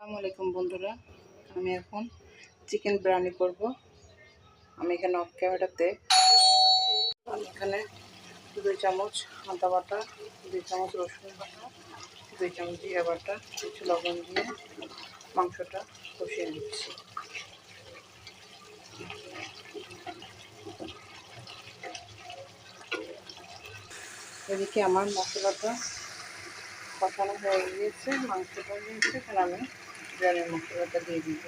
আসসালামু আলাইকুম বন্ধুরা, আমি এখন চিকেন বিরিয়ানি করব। আমি এখানে অফ ক্যামেরাতে এখানে 2 চামচ আদা বাটা, 2 চামচ রসুন বাটা, 2 চামচ জিরা বাটা, কিছু লবণ দিয়ে মাংসটা কষিয়ে নিচ্ছি। এদিকে আমার মশলাটা কষানো হয়ে গিয়েছে, মাংসটা দিয়েছে। এখানে আমি বিরিয়ানির মশলাটা দিয়ে দিব।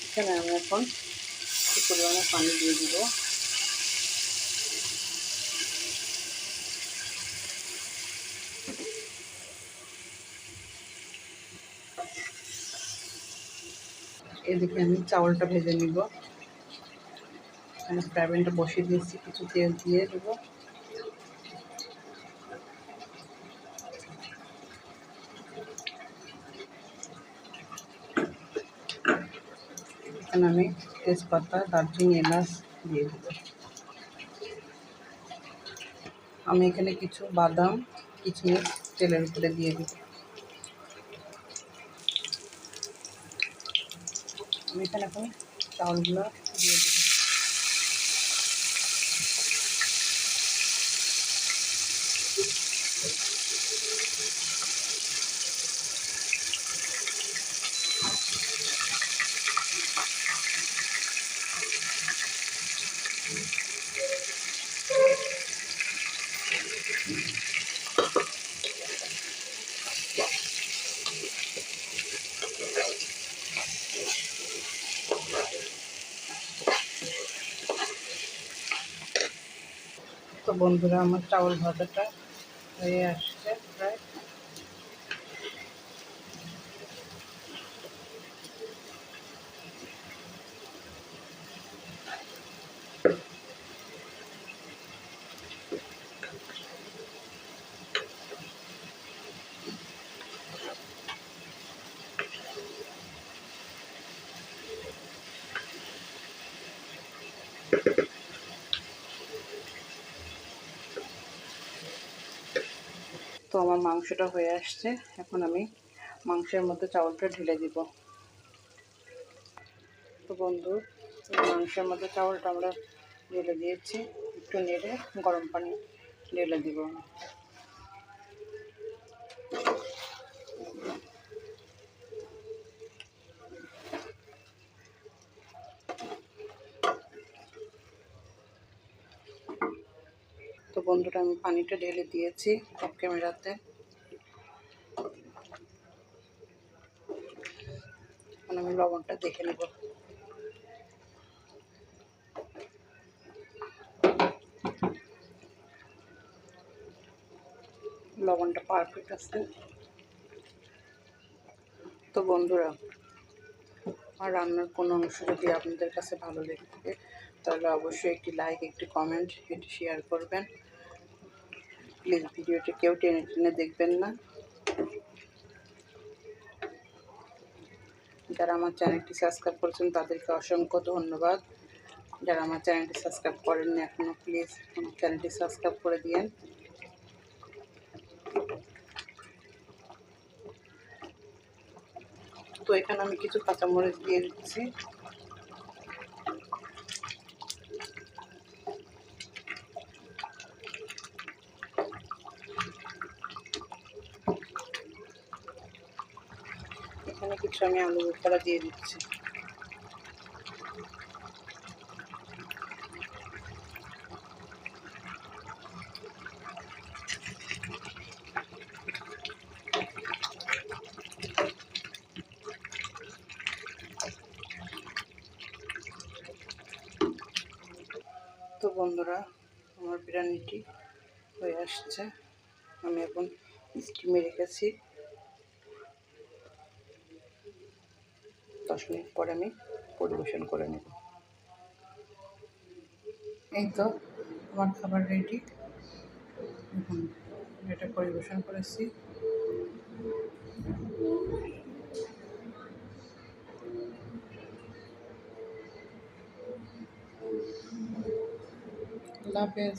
এখানে আমি এখন একটু পরিমাণে পানি দিয়ে দিব। এদিকে আমি চাউলটা ভেজে নিব। এখানে ফ্রাই প্যানটা বসিয়ে দিয়েছি, কিছু তেল দিয়ে দেব। এখানে আমি তেজপাতা, দারচিনি, এলাচ দিয়ে দেব। আমি এখানে কিছু বাদাম, কিশমিশ তেলের উপরে দিয়ে দেব। আমি এখানে এখন চাউলগুলো দিয়ে দেব। তো বন্ধুরা, আমার চাউল ভাজাটা হয়ে আসছে প্রায়। তো আমার মাংসটা হয়ে আসছে। এখন আমি মাংসের মধ্যে চাউলটা ঢেলে দিব। তো বন্ধু, মাংসের মধ্যে চাউলটা আমরা ঢেলে দিয়েছি। একটু নেড়ে গরম পানি ঢেলে দিব। তো বন্ধুরা, আমি পানিটা ঢেলে দিয়েছি অফ ক্যামেরাতে। এখন আমি লবণটা দেখে নেব। লবণটা পারফেক্ট আছে। তো বন্ধুরা, আর রান্নার কোনো অংশ যদি আপনাদের কাছে ভালো লেগে থাকে তাহলে অবশ্যই একটি লাইক, একটি কমেন্ট, এটি শেয়ার করবেন। প্লিজ ভিডিওটি কেউ টেনে টেনে দেখবেন না। যারা আমার চ্যানেলটি সাবস্ক্রাইব করেছেন তাদেরকে অসংখ্য ধন্যবাদ। যারা আমার চ্যানেলটি সাবস্ক্রাইব করেননি এখনও, প্লিজ আমার চ্যানেলটি সাবস্ক্রাইব করে দিন। তো এখানে আমি কিছু কাঁচামরিচ দিয়ে দিচ্ছি। এখানে কিছু আমি আলু বোখরা দিয়ে দিচ্ছি। তো বন্ধুরা, আমার বিরিয়ানিটি হয়ে আসছে। আমি এখন স্টিমে রেখেছি। 10 মিনিট পরে আমি পরিবেশন করে নেব। এই তো আমার খাবার রেডি। এখন এটা পরিবেশন করেছি। আল্লাহ হাফেজ।